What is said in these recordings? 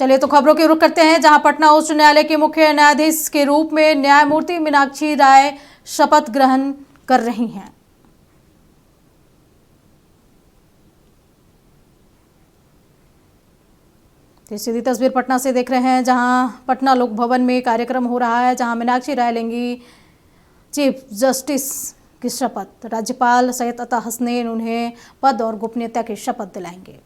चलिए तो खबरों की रुख करते हैं, जहां पटना उच्च न्यायालय के मुख्य न्यायाधीश के रूप में न्यायमूर्ति मीनाक्षी राय शपथ ग्रहण कर रही हैं। तो सीधी तस्वीर पटना से देख रहे हैं, जहां पटना लोक भवन में कार्यक्रम हो रहा है, जहां मीनाक्षी राय लेंगी चीफ जस्टिस की शपथ। राज्यपाल सैयद अता हसनैन उन्हें पद और गोपनीयता की शपथ दिलाएंगे।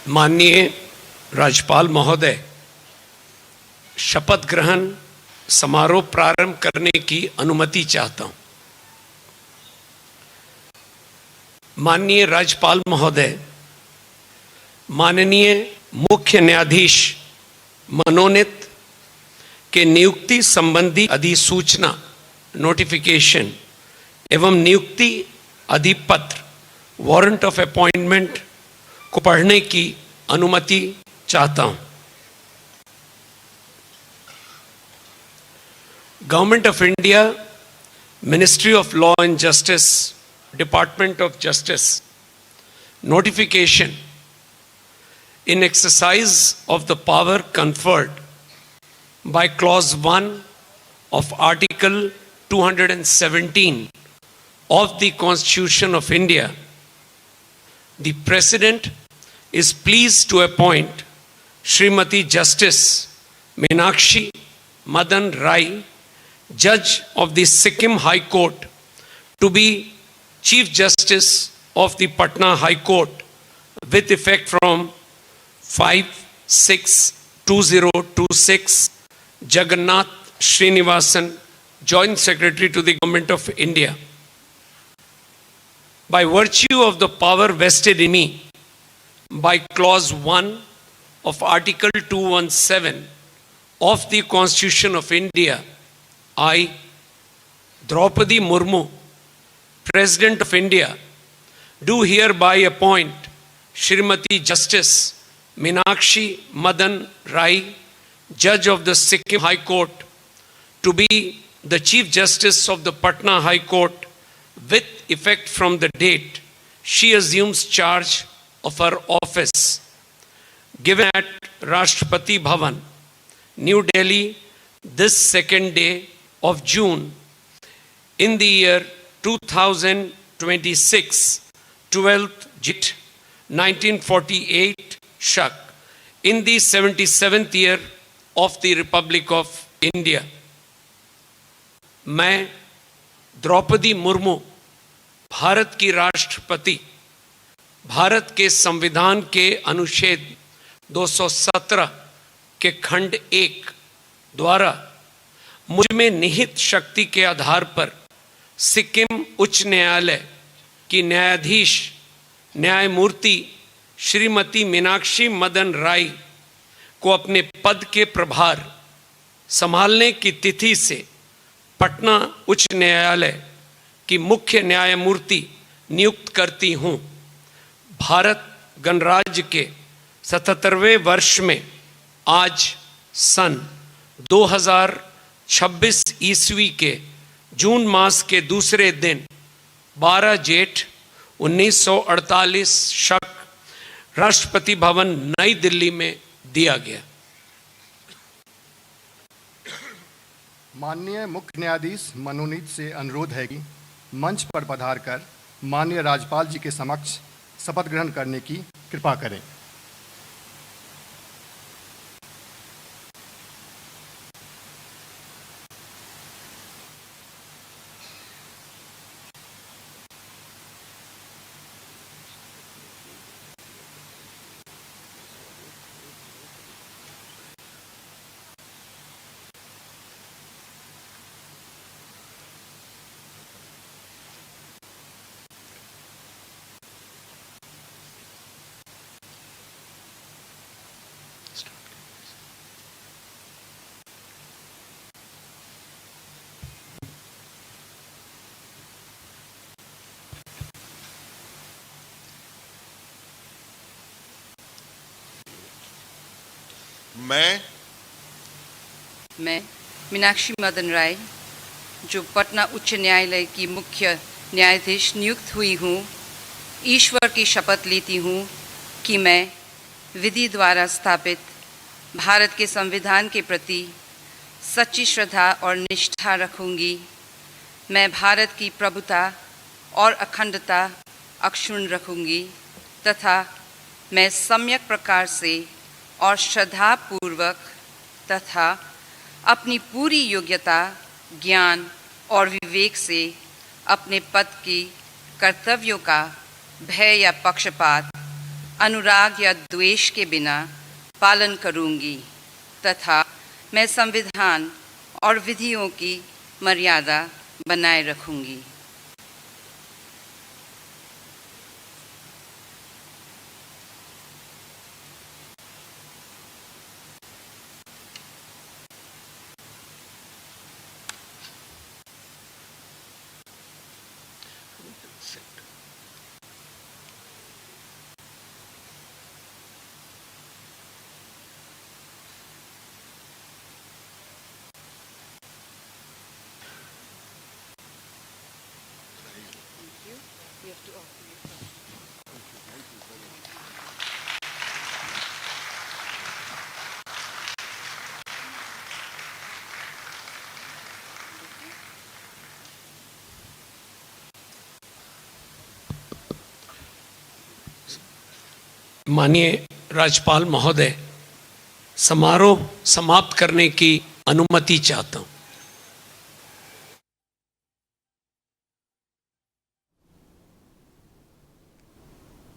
माननीय राज्यपाल महोदय, शपथ ग्रहण समारोह प्रारंभ करने की अनुमति चाहता हूं। माननीय राज्यपाल महोदय, माननीय मुख्य न्यायाधीश मनोनीत के नियुक्ति संबंधी अधिसूचना नोटिफिकेशन एवं नियुक्ति अधिपत्र वारंट ऑफ अपॉइंटमेंट को पढ़ने की अनुमति चाहता हूं। Government of India, ministry of law and justice, department of justice, notification in exercise of the power conferred by clause 1 of article 217 of the Constitution of India, the President is pleased to appoint Srimati Justice Meenakshi Madan Rai, Judge of the Sikkim High Court, to be Chief Justice of the Patna High Court with effect from 5/6/2026, Jagannath Srinivasan, Joint Secretary to the Government of India. By virtue of the power vested in me by Clause 1 of Article 217 of the Constitution of India, I, Draupadi Murmu, President of India, do hereby appoint Shrimati Justice Meenakshi Madan Rai, Judge of the Sikkim High Court, to be the Chief Justice of the Patna High Court with effect from the date she assumes charge of her office, given at Rashtrapati Bhavan, New Delhi, this 2nd day of June in the year 2026, 12th Jit 1948 Shak, in the 77th year of the Republic of India. मैं द्रौपदी मुर्मू, भारत की राष्ट्रपति, भारत के संविधान के अनुच्छेद 217 के खंड 1 द्वारा मुझ में निहित शक्ति के आधार पर सिक्किम उच्च न्यायालय की न्यायाधीश न्यायमूर्ति श्रीमती मीनाक्षी मदन राय को अपने पद के प्रभार संभालने की तिथि से पटना उच्च न्यायालय की मुख्य न्यायमूर्ति नियुक्त करती हूँ। भारत गणराज्य के 77वें वर्ष में आज सन 2026 ईस्वी के जून मास के दूसरे दिन 12 जेठ 1948 शक राष्ट्रपति भवन नई दिल्ली में दिया गया। माननीय मुख्य न्यायाधीश मनोनीत से अनुरोध है कि मंच पर पधारकर माननीय राज्यपाल जी के समक्ष शपथ ग्रहण करने की कृपा करें। मैं मीनाक्षी मदन राय, जो पटना उच्च न्यायालय की मुख्य न्यायाधीश नियुक्त हुई हूँ, ईश्वर की शपथ लेती हूँ कि मैं विधि द्वारा स्थापित भारत के संविधान के प्रति सच्ची श्रद्धा और निष्ठा रखूँगी। मैं भारत की प्रभुता और अखंडता अक्षुण्ण रखूँगी तथा मैं सम्यक प्रकार से और श्रद्धापूर्वक तथा अपनी पूरी योग्यता, ज्ञान और विवेक से अपने पद की कर्तव्यों का भय या पक्षपात, अनुराग या द्वेष के बिना पालन करूंगी तथा मैं संविधान और विधियों की मर्यादा बनाए रखूंगी। माननीय राज्यपाल महोदय, समारोह समाप्त करने की अनुमति चाहता हूं।